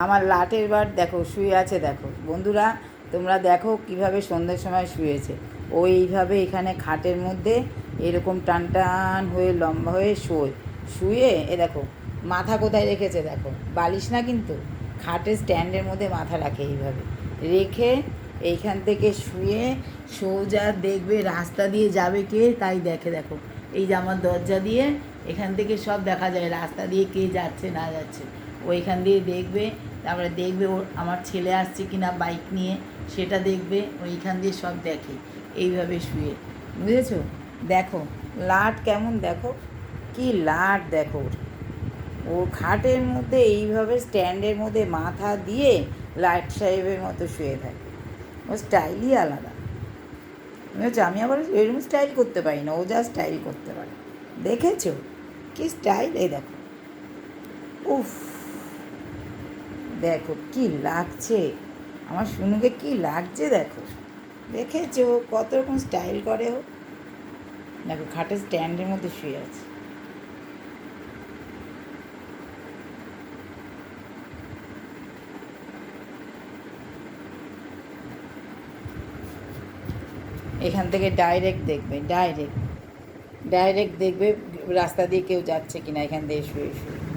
আমার লাটের বার দেখো শুয়ে আছে, দেখো বন্ধুরা, তোমরা দেখো কিভাবে সন্ধ্যের সময় শুয়েছে। ও এইভাবে এখানে খাটের মধ্যে এরকম টান টান হয়ে লম্বা হয়ে শুয়ে দেখো মাথা কোথায় রেখেছে, দেখো বালিশ না কিন্তু, খাটের স্ট্যান্ডের মধ্যে মাথা রাখে এইভাবে রেখে এইখান থেকে শুয়ে সোজা দেখবে রাস্তা দিয়ে যাবে কে তাই দেখে। দেখো এই যে আমার দরজা দিয়ে এখান থেকে সব দেখা যায়, রাস্তা দিয়ে কে যাচ্ছে না যাচ্ছে ওইখান দিয়ে দেখবে। তারপরে দেখবে ওর আমার ছেলে আসছে কি না বাইক নিয়ে সেটা দেখবে, ওইখান দিয়ে সব দেখে এইভাবে শুয়ে, বুঝেছো? দেখো লাট কেমন, দেখো কি লাট, দেখো ও খাটের মধ্যে এইভাবে স্ট্যান্ডের মধ্যে মাথা দিয়ে লাট সাহেবের মতো শুয়ে থাকে। ও স্টাইলই আলাদা, বুঝেছো? আমি আবার এরকম স্টাইল করতে পারি না, ও যা স্টাইল করতে পারে, দেখেছো কি স্টাইল? এই দেখো, উফ, দেখো কি লাগছে আমার শুনুকে, কি লাগছে দেখো, দেখেছো কত রকম স্টাইল করে ও? দেখো খাটের স্ট্যান্ডের মধ্যে শুয়ে আছে। এখান থেকে ডাইরেক্ট দেখবে, ডাইরেক্ট দেখবে রাস্তা দিয়ে কেউ যাচ্ছে কিনা এখান দিয়ে শুয়ে শুয়ে।